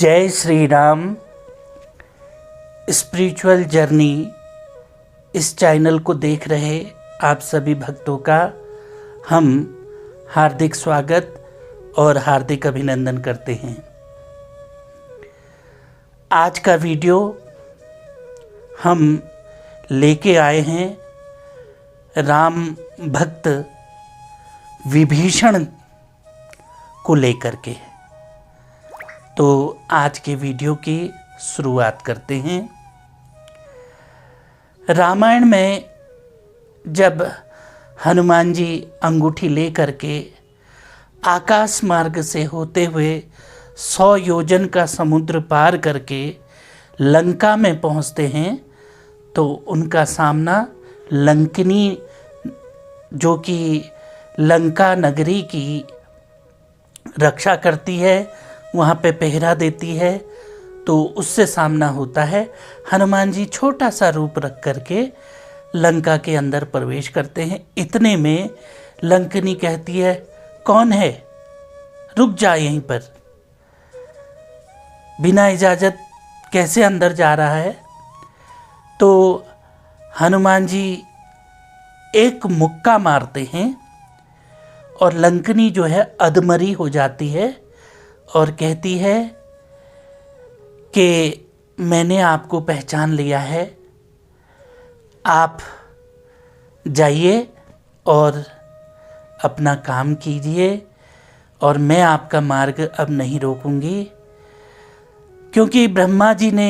जय Shri Ram. Spiritual journey इस channel को देख रहे आप सभी भक्तों का हम हार्दिक स्वागत और हार्दिक अभिनंदन करते हैं। आज का वीडियो हम लेके आए हैं राम भक्त विभीषण को लेकर के। तो आज के वीडियो की शुरुआत करते हैं। रामायण में जब हनुमान जी अंगूठी लेकर के आकाश मार्ग से होते हुए 100 योजन का समुद्र पार करके लंका में पहुंचते हैं तो उनका सामना लंकिनी, जो कि लंका नगरी की रक्षा करती है, वहाँ पे पहरा देती है, तो उससे सामना होता है। हनुमान जी छोटा सा रूप रख करके लंका के अंदर प्रवेश करते हैं। इतने में लंकिनी कहती है, कौन है, रुक जा यहीं पर, बिना इजाज़त कैसे अंदर जा रहा है। तो हनुमान जी एक मुक्का मारते हैं और लंकिनी जो है अधमरी हो जाती है और कहती है कि मैंने आपको पहचान लिया है, आप जाइए और अपना काम कीजिए और मैं आपका मार्ग अब नहीं रोकूंगी। क्योंकि ब्रह्मा जी ने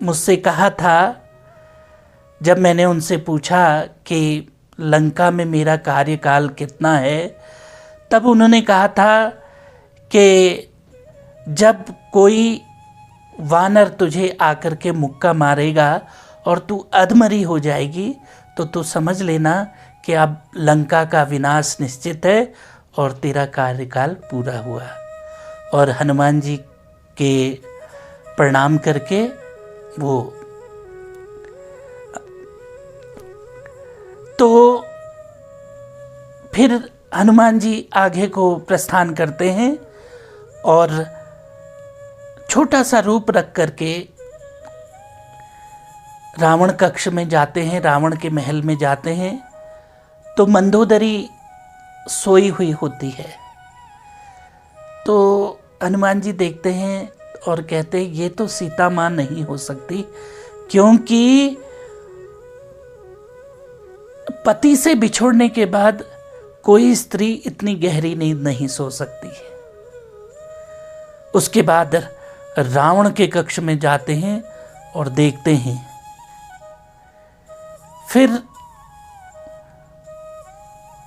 मुझसे कहा था, जब मैंने उनसे पूछा कि लंका में मेरा कार्यकाल कितना है, तब उन्होंने कहा था कि जब कोई वानर तुझे आकर के मुक्का मारेगा और तू अधमरी हो जाएगी तो तू समझ लेना कि अब लंका का विनाश निश्चित है और तेरा कार्यकाल पूरा हुआ। और हनुमान जी के प्रणाम करके वो तो फिर हनुमान जी आगे को प्रस्थान करते हैं और छोटा सा रूप रख करके रावण कक्ष में जाते हैं, रावण के महल में जाते हैं। तो मंदोदरी सोई हुई होती है। तो हनुमान जी देखते हैं और कहते हैं, ये तो सीता माँ नहीं हो सकती, क्योंकि पति से बिछोड़ने के बाद कोई स्त्री इतनी गहरी नींद नहीं सो सकती है। उसके बाद रावण के कक्ष में जाते हैं और देखते हैं। फिर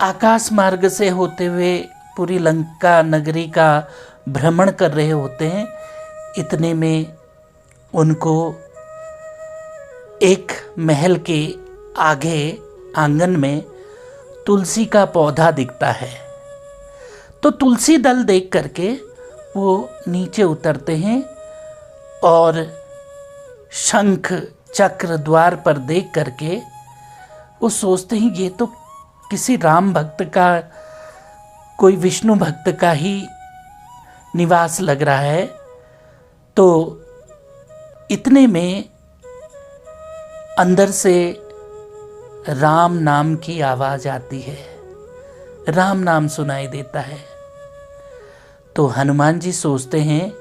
आकाश मार्ग से होते हुए पूरी लंका नगरी का भ्रमण कर रहे होते हैं। इतने में उनको एक महल के आगे आंगन में तुलसी का पौधा दिखता है। तो तुलसी दल देख करके वो नीचे उतरते हैं और शंख चक्र द्वार पर देख करके वो सोचते हैं, ये तो किसी राम भक्त का, कोई विष्णु भक्त का ही निवास लग रहा है। तो इतने में अंदर से राम नाम की आवाज़ आती है, राम नाम सुनाई देता है। तो हनुमान जी सोचते हैं,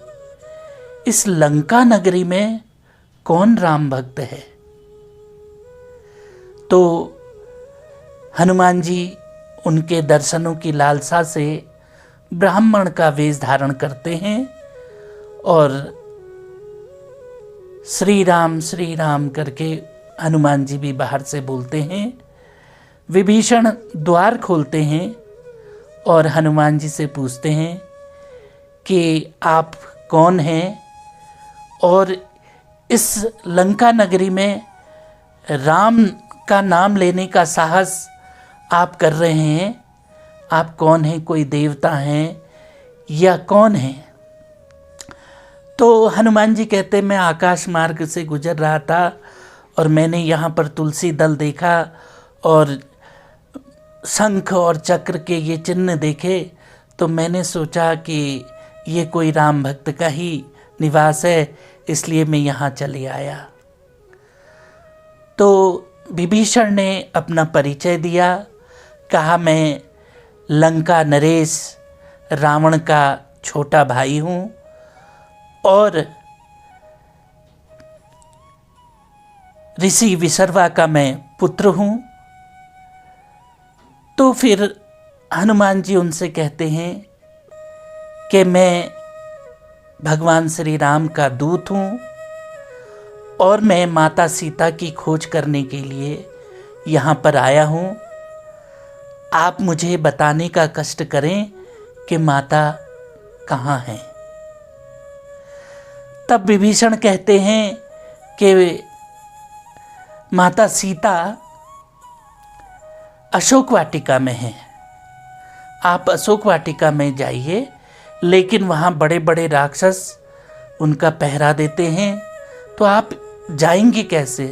इस लंका नगरी में कौन राम भक्त है। तो हनुमान जी उनके दर्शनों की लालसा से ब्राह्मण का वेश धारण करते हैं और श्री राम करके हनुमान जी भी बाहर से बोलते हैं। विभीषण द्वार खोलते हैं और हनुमान जी से पूछते हैं कि आप कौन हैं और इस लंका नगरी में राम का नाम लेने का साहस आप कर रहे हैं, आप कौन हैं, कोई देवता हैं या कौन हैं। तो हनुमान जी कहते, मैं आकाश मार्ग से गुजर रहा था और मैंने यहाँ पर तुलसी दल देखा और शंख और चक्र के ये चिन्ह देखे, तो मैंने सोचा कि ये कोई राम भक्त का ही निवास है, इसलिए मैं यहाँ चले आया। तो विभीषण ने अपना परिचय दिया, कहा मैं लंका नरेश रावण का छोटा भाई हूँ और ऋषि विसर्वा का मैं पुत्र हूँ। तो फिर हनुमान जी उनसे कहते हैं कि मैं भगवान श्री राम का दूत हूँ और मैं माता सीता की खोज करने के लिए यहाँ पर आया हूँ। आप मुझे बताने का कष्ट करें कि माता कहाँ हैं। तब विभीषण कहते हैं कि माता सीता अशोक वाटिका में हैं, आप अशोक वाटिका में जाइए, लेकिन वहाँ बड़े बड़े राक्षस उनका पहरा देते हैं, तो आप जाएंगे कैसे?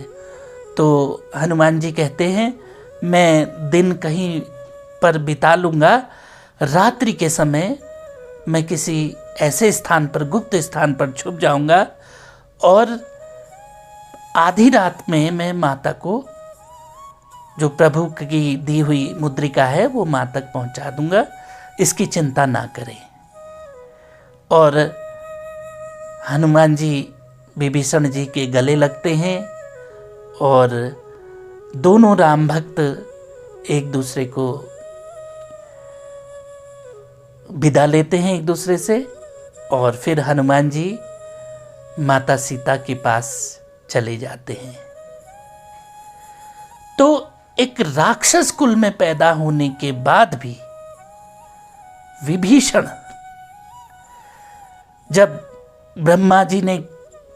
तो हनुमान जी कहते हैं मैं दिन कहीं पर बिता लूँगा, रात्रि के समय मैं किसी ऐसे स्थान पर, गुप्त स्थान पर छुप जाऊँगा और आधी रात में मैं माता को, जो प्रभु की दी हुई मुद्रिका है, वो माँ तक पहुँचा दूँगा, इसकी चिंता ना करें। और हनुमान जी विभीषण जी के गले लगते हैं और दोनों राम भक्त एक दूसरे को विदा लेते हैं एक दूसरे से, और फिर हनुमान जी माता सीता के पास चले जाते हैं। तो एक राक्षस कुल में पैदा होने के बाद भी विभीषण, जब ब्रह्मा जी ने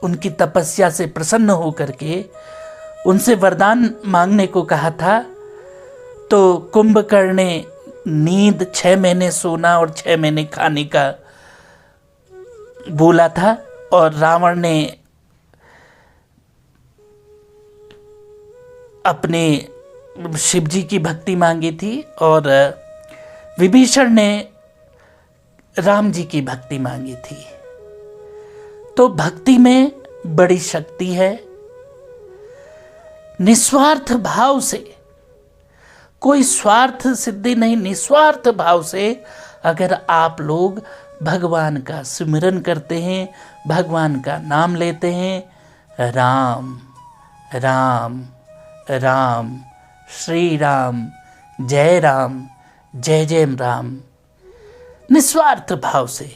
उनकी तपस्या से प्रसन्न होकर के उनसे वरदान मांगने को कहा था, तो कुंभकर्ण ने नींद 6 महीने सोना और 6 महीने खाने का बोला था, और रावण ने अपने शिव जी की भक्ति मांगी थी और विभीषण ने राम जी की भक्ति मांगी थी। तो भक्ति में बड़ी शक्ति है। निस्वार्थ भाव से, कोई स्वार्थ सिद्धि नहीं, निस्वार्थ भाव से अगर आप लोग भगवान का स्मरण करते हैं, भगवान का नाम लेते हैं, राम राम राम, श्री राम, जय जय राम, निस्वार्थ भाव से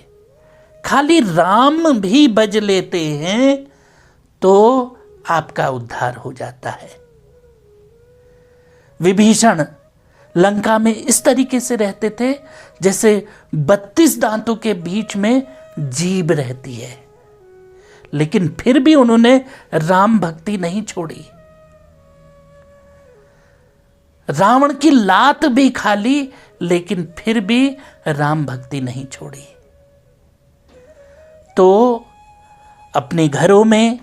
खाली राम भी बज लेते हैं तो आपका उद्धार हो जाता है। विभीषण लंका में इस तरीके से रहते थे जैसे 32 दांतों के बीच में जीभ रहती है, लेकिन फिर भी उन्होंने राम भक्ति नहीं छोड़ी। रावण की लात भी खा ली, लेकिन फिर भी राम भक्ति नहीं छोड़ी। तो अपने घरों में,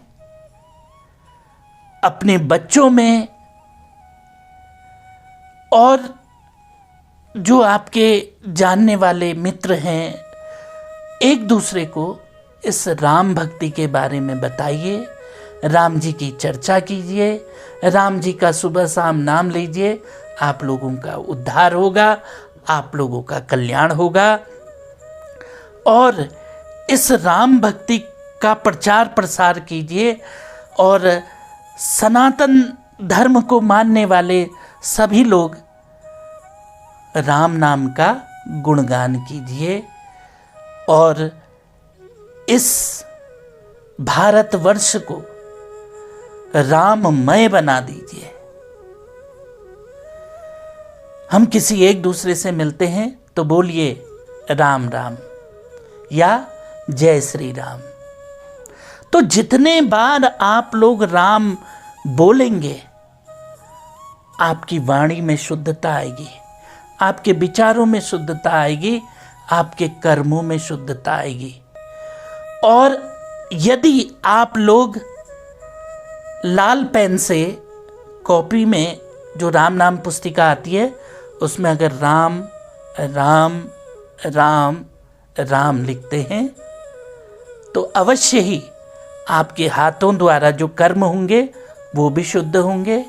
अपने बच्चों में और जो आपके जानने वाले मित्र हैं, एक दूसरे को इस राम भक्ति के बारे में बताइए, राम जी की चर्चा कीजिए, राम जी का सुबह शाम नाम लीजिए, आप लोगों का उद्धार होगा, आप लोगों का कल्याण होगा। और इस राम भक्ति का प्रचार प्रसार कीजिए और सनातन धर्म को मानने वाले सभी लोग राम नाम का गुणगान कीजिए और इस भारतवर्ष को राममय बना दीजिए। हम किसी एक दूसरे से मिलते हैं तो बोलिए राम राम या जय श्री राम। तो जितने बार आप लोग राम बोलेंगे, आपकी वाणी में शुद्धता आएगी, आपके विचारों में शुद्धता आएगी, आपके कर्मों में शुद्धता आएगी। और यदि आप लोग लाल पेन से कॉपी में जो राम नाम पुस्तिका आती है, उसमें अगर राम राम राम राम लिखते हैं तो अवश्य ही आपके हाथों द्वारा जो कर्म होंगे वो भी शुद्ध होंगे,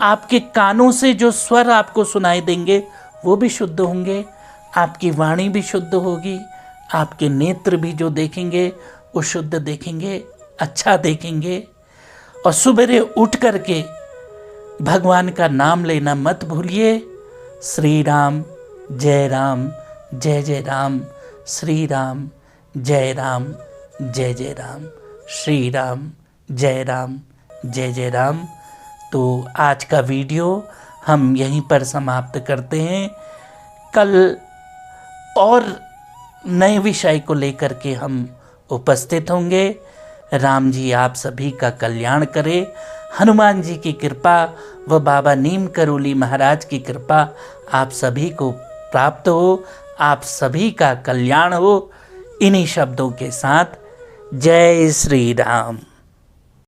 आपके कानों से जो स्वर आपको सुनाई देंगे वो भी शुद्ध होंगे, आपकी वाणी भी शुद्ध होगी, आपके नेत्र भी जो देखेंगे वो शुद्ध देखेंगे, अच्छा देखेंगे। और सुबह उठ करके भगवान का नाम लेना मत भूलिए। श्री राम जय राम जय जय राम, श्री राम जय राम जय जय राम, श्री राम जय राम जय जय राम। तो आज का वीडियो हम यहीं पर समाप्त करते हैं। कल और नए विषय को लेकर के हम उपस्थित होंगे। राम जी आप सभी का कल्याण करें, हनुमान जी की कृपा व बाबा नीम करोली महाराज की कृपा आप सभी को प्राप्त हो, आप सभी का कल्याण हो। इन्हीं शब्दों के साथ जय श्री राम।